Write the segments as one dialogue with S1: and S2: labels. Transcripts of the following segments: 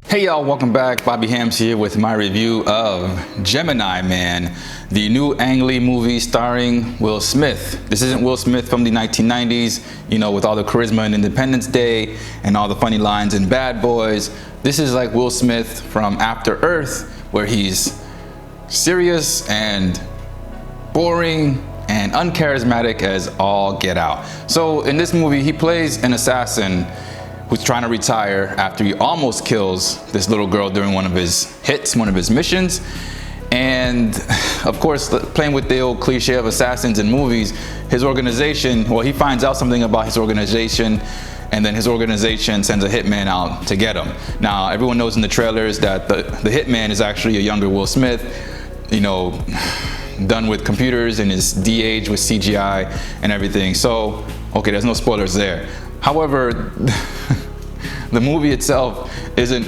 S1: Hey y'all, welcome back. Bobby Hams here with my review of Gemini Man, the new Ang Lee movie starring Will Smith. This isn't Will Smith from the 1990s, you know, with all the charisma in Independence Day and all the funny lines in Bad Boys. This is like Will Smith from After Earth, where he's serious and boring and uncharismatic as all get out. So in this movie, he plays an assassin who's trying to retire after he almost kills this little girl during one of his hits, one of his missions. And of course, playing with the old cliche of assassins in movies, his organization, well, he finds out something about his organization, and then his organization sends a hitman out to get him. Now, everyone knows in the trailers that the hitman is actually a younger Will Smith, you know, done with computers and is de-aged with CGI and everything. So, okay, there's no spoilers there. However, the movie itself isn't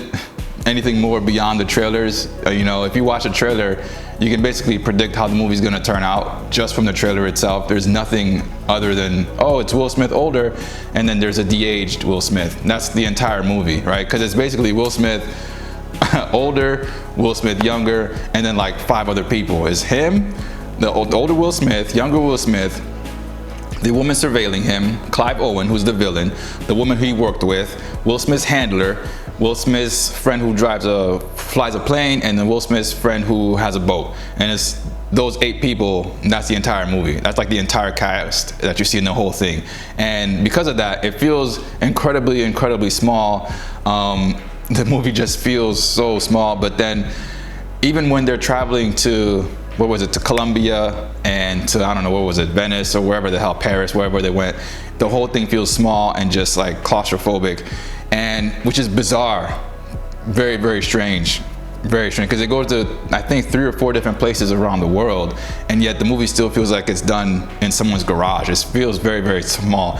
S1: anything more beyond the trailers. You know, if you watch a trailer, you can basically predict how the movie's gonna turn out just from the trailer itself. There's nothing other than, oh, it's Will Smith older, and then there's a de-aged Will Smith. And that's the entire movie, right? Because it's basically Will Smith older, Will Smith younger, and then like 5 other people. It's him, the older Will Smith, younger Will Smith, the woman surveilling him, Clive Owen, who's the villain, the woman he worked with, Will Smith's handler, Will Smith's friend who flies a plane, and then Will Smith's friend who has a boat. And it's those 8 people, and that's the entire movie. That's like the entire cast that you see in the whole thing. And because of that, it feels incredibly, incredibly small. The movie just feels so small, but then even when they're traveling to, what was it, to Colombia and to, I don't know, what was it, Venice or wherever the hell, Paris, wherever they went, the whole thing feels small and just like claustrophobic, and which is bizarre, very, very strange, because it goes to, I think, 3 or 4 different places around the world, and yet the movie still feels like it's done in someone's garage. It feels very, very small.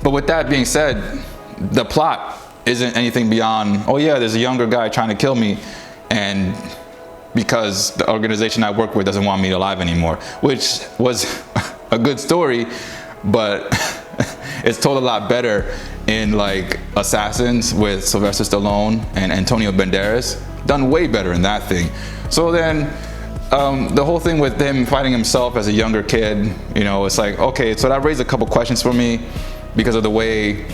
S1: But with that being said, the plot isn't anything beyond, oh yeah, there's a younger guy trying to kill me, and because the organization I work with doesn't want me alive anymore, which was a good story, but it's told a lot better in like Assassins with Sylvester Stallone and Antonio Banderas. Done way better in that thing. So then the whole thing with him fighting himself as a younger kid, you know, it's like, okay, so that raised a couple questions for me because of the way,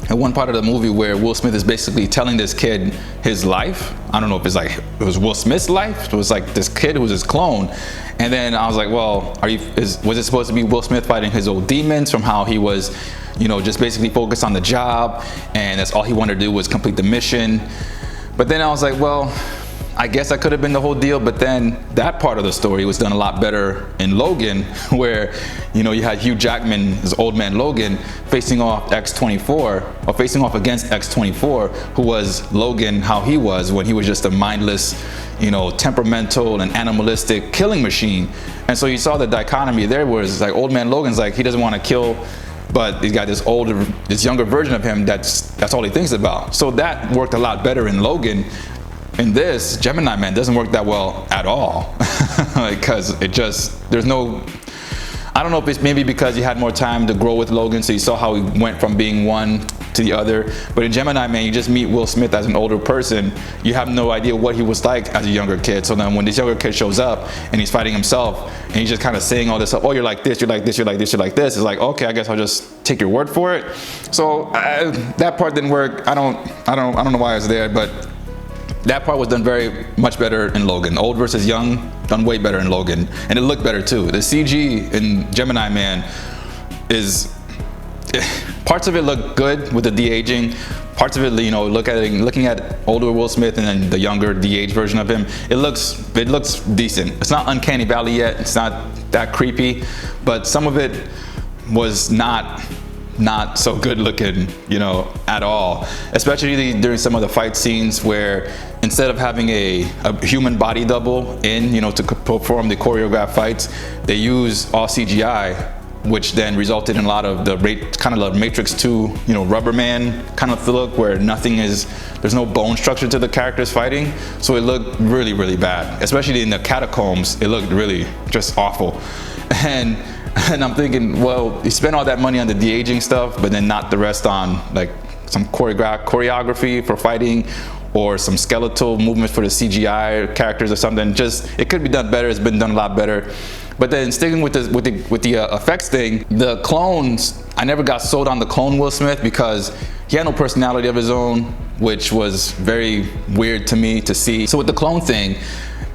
S1: in one part of the movie where Will Smith is basically telling this kid his life. I don't know if it's like, it was Will Smith's life. It was like this kid who was his clone. And then I was like, well, was it supposed to be Will Smith fighting his old demons from how he was, you know, just basically focused on the job and that's all he wanted to do was complete the mission. But then I was like, well, I guess that could have been the whole deal, but then that part of the story was done a lot better in Logan, where, you know, you had Hugh Jackman, his old man Logan, facing off X-24, or facing off against X-24, who was Logan how he was when he was just a mindless, you know, temperamental and animalistic killing machine. And so you saw the dichotomy there, where it's like old man Logan's like, he doesn't want to kill, but he's got this younger version of him that's all he thinks about. So that worked a lot better in Logan. In this, Gemini Man doesn't work that well at all, because it just, there's no, I don't know if it's maybe because you had more time to grow with Logan, so you saw how he went from being one to the other. But in Gemini Man, you just meet Will Smith as an older person. You have no idea what he was like as a younger kid. So then when this younger kid shows up and he's fighting himself and he's just kind of saying all this stuff, oh, you're like this, you're like this, you're like this, you're like this. It's like, okay, I guess I'll just take your word for it. So that part didn't work. I don't know why I was there, but that part was done very much better in Logan. Old versus young, done way better in Logan. And it looked better too. The CG in Gemini Man is, parts of it look good with the de-aging. Parts of it, you know, looking at older Will Smith and then the younger de-aged version of him, it looks decent. It's not Uncanny Valley yet. It's not that creepy, but some of it was not so good looking, you know, at all. Especially during some of the fight scenes where instead of having a human body double in, you know, to perform the choreographed fights, they use all CGI, which then resulted in a lot of the kind of the Matrix 2, you know, Rubber Man kind of look, where there's no bone structure to the characters fighting. So it looked really, really bad. Especially in the catacombs, it looked really just awful. And I'm thinking, well, you spent all that money on the de-aging stuff, but then not the rest on like some choreography for fighting or some skeletal movements for the CGI characters or something. Just, it could be done better. It's been done a lot better. But then sticking with the effects thing, the clones, I never got sold on the clone Will Smith because he had no personality of his own, which was very weird to me to see. So with the clone thing,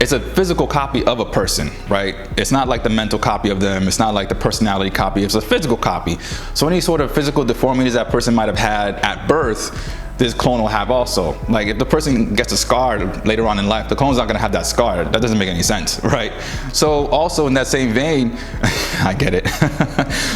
S1: it's a physical copy of a person, right? It's not like the mental copy of them. It's not like the personality copy. It's a physical copy. So any sort of physical deformities that person might have had at birth, this clone will have also. Like if the person gets a scar later on in life, the clone's not gonna have that scar. That doesn't make any sense, right? So also in that same vein, I get it.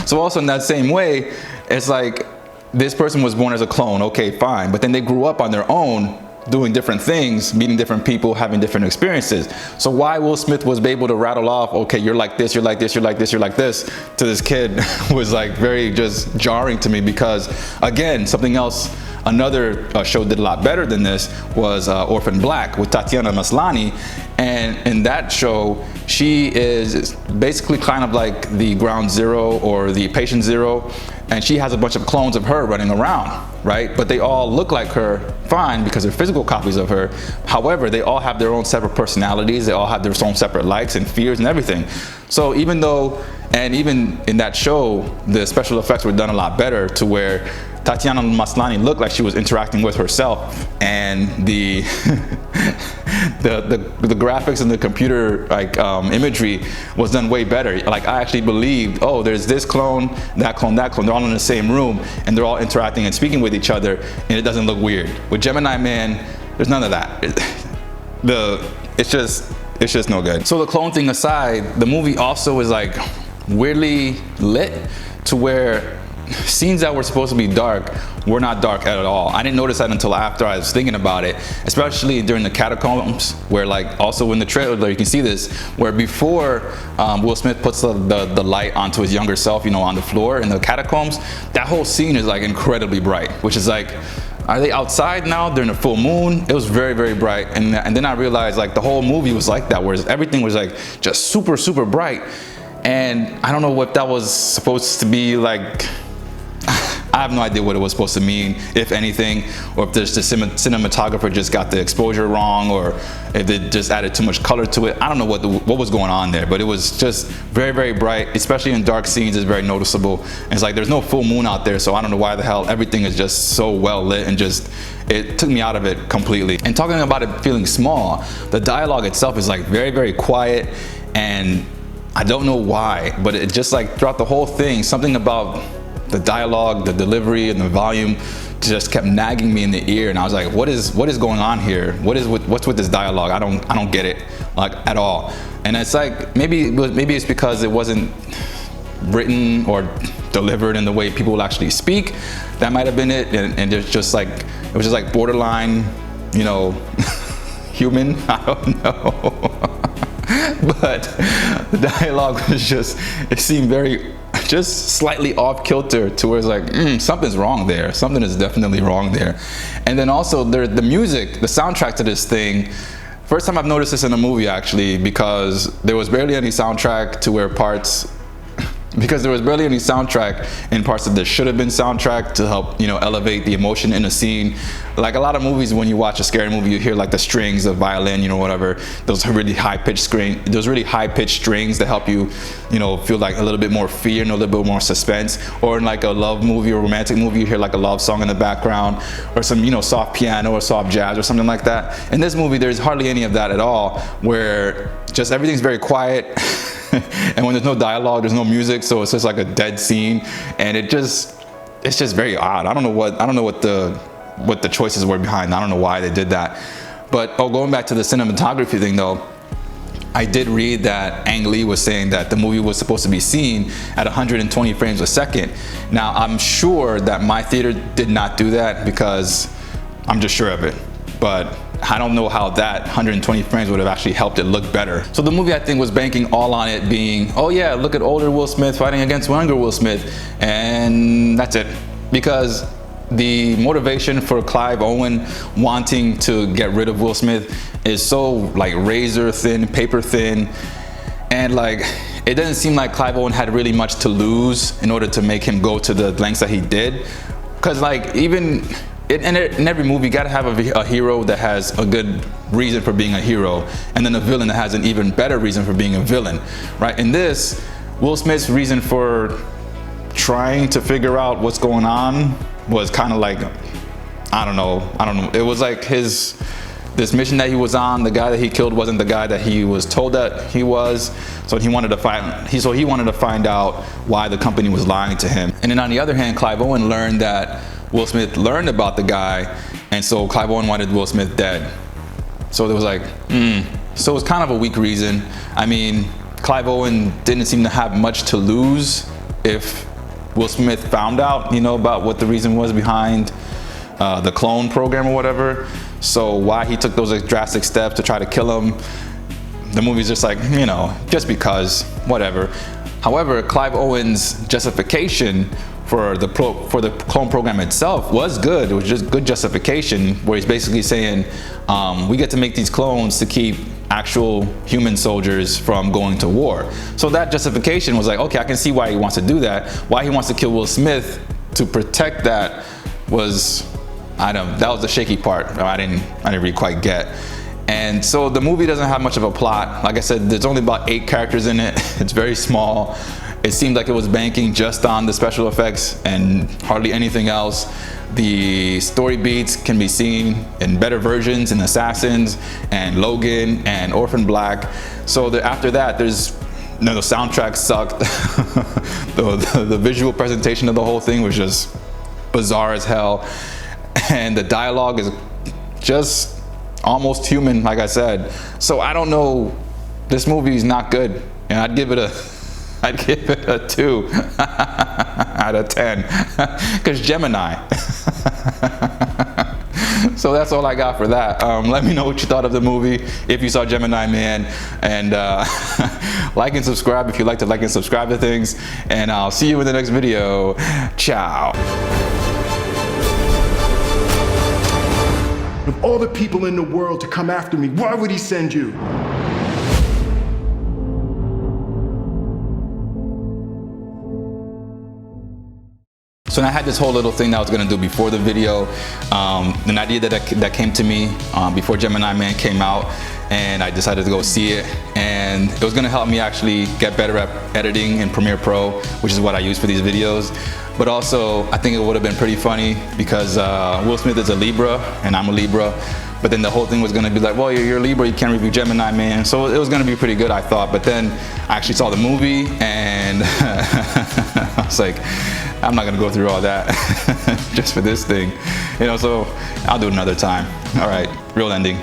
S1: So also in that same way, it's like this person was born as a clone, okay, fine. But then they grew up on their own, doing different things, meeting different people, having different experiences. So why Will Smith was able to rattle off, okay, you're like this, you're like this, you're like this, you're like this, to this kid was like very just jarring to me because, again, something else, another show did a lot better than this was Orphan Black with Tatiana Maslany. And in that show, she is basically kind of like the ground zero or the patient zero. And she has a bunch of clones of her running around, right? But they all look like her fine because they're physical copies of her. However, they all have their own separate personalities. They all have their own separate likes and fears and everything. So even though, and even in that show, the special effects were done a lot better to where Tatiana Maslany looked like she was interacting with herself, and the the graphics and the computer like imagery was done way better. Like I actually believed, oh, there's this clone, that clone, that clone. They're all in the same room and they're all interacting and speaking with each other, and it doesn't look weird. With Gemini Man, there's none of that. It's just no good. So the clone thing aside, the movie also is like weirdly lit to where scenes that were supposed to be dark were not dark at all. I didn't notice that until after I was thinking about it, especially during the catacombs, where like also in the trailer you can see this, where before Will Smith puts the light onto his younger self, you know, on the floor in the catacombs, that whole scene is like incredibly bright, which is like, are they outside now during a full moon? It was very, very bright. And then I realized like the whole movie was like that, whereas everything was like just super, super bright. And I don't know if that was supposed to be like, I have no idea what it was supposed to mean, if anything, or if the cinematographer just got the exposure wrong, or if they just added too much color to it. I don't know what was going on there, but it was just very, very bright, especially in dark scenes. It's very noticeable. And it's like there's no full moon out there, so I don't know why the hell everything is just so well lit, and just it took me out of it completely. And talking about it feeling small, the dialogue itself is like very, very quiet, and I don't know why, but it just like throughout the whole thing, something about the dialogue, the delivery, and the volume just kept nagging me in the ear, and I was like, what is going on here? What's with this dialogue? I don't get it, like, at all. And it's like maybe it's because it wasn't written or delivered in the way people actually speak. That might have been it. And there's just like, it was just like borderline, you know, human. I don't know. But the dialogue was just, it seemed very, just slightly off kilter, to where it's like, something's wrong there. Something is definitely wrong there. And then also the music, the soundtrack to this thing, first time I've noticed this in a movie actually, because there was barely any soundtrack to where parts, because there was barely any soundtrack in parts of the should have been soundtrack to help, you know, elevate the emotion in a scene. Like a lot of movies, when you watch a scary movie, you hear like the strings of violin, you know, whatever, those really high-pitched strings that help you, you know, feel like a little bit more fear and a little bit more suspense. Or in like a love movie or romantic movie, you hear like a love song in the background, or some, you know, soft piano or soft jazz or something like that. In this movie, there's hardly any of that at all, where just everything's very quiet. And when there's no dialogue, there's no music, so it's just like a dead scene, and it's just very odd. I don't know what the choices were behind. I don't know why they did that. But going back to the cinematography thing though, I did read that Ang Lee was saying that the movie was supposed to be seen at 120 frames a second. Now I'm sure that my theater did not do that, because I'm just sure of it. But I don't know how that 120 frames would have actually helped it look better. So the movie, I think, was banking all on it being, oh yeah, look at older Will Smith fighting against younger Will Smith, and that's it. Because the motivation for Clive Owen wanting to get rid of Will Smith is so like razor thin, paper thin, and like it doesn't seem like Clive Owen had really much to lose in order to make him go to the lengths that he did. Because like even in every movie, you gotta have a hero that has a good reason for being a hero, and then a villain that has an even better reason for being a villain, right? In this, Will Smith's reason for trying to figure out what's going on was kind of like, I don't know. It was like this mission that he was on. The guy that he killed wasn't the guy that he was told that he was. So he wanted to find out why the company was lying to him. And then on the other hand, Clive Owen learned that Will Smith learned about the guy, and so Clive Owen wanted Will Smith dead. So it was like, So it was kind of a weak reason. I mean, Clive Owen didn't seem to have much to lose if Will Smith found out, about what the reason was behind the clone program or whatever. So why he took those drastic steps to try to kill him, the movie's just like, just because, whatever. However, Clive Owen's justification for the clone program itself was good. It was just good justification, where he's basically saying, we get to make these clones to keep actual human soldiers from going to war. So that justification was like, okay, I can see why he wants to do that. Why he wants to kill Will Smith to protect that was, that was the shaky part. I didn't really quite get. And so the movie doesn't have much of a plot. Like I said, there's only about 8 characters in it. It's very small. It seemed like it was banking just on the special effects and hardly anything else. The story beats can be seen in better versions in Assassins and Logan and Orphan Black. So after that, the soundtrack sucked. the visual presentation of the whole thing was just bizarre as hell. And the dialogue is just almost human, like I said. So I don't know, this movie is not good. And I'd give it a 2 out of 10, because Gemini. So that's all I got for that. Let me know what you thought of the movie, if you saw Gemini Man, and like and subscribe if you like to like and subscribe to things, and I'll see you in the next video. Ciao.
S2: Of all the people in the world to come after me, why would he send you?
S1: So I had this whole little thing that I was gonna do before the video, an idea that came to me before Gemini Man came out, and I decided to go see it. And it was gonna help me actually get better at editing in Premiere Pro, which is what I use for these videos. But also, I think it would have been pretty funny because Will Smith is a Libra and I'm a Libra. But then the whole thing was gonna be like, well, you're a Libra, you can't review Gemini Man. So it was gonna be pretty good, I thought. But then I actually saw the movie, and I was like, I'm not gonna go through all that just for this thing. So I'll do it another time. All right, real ending.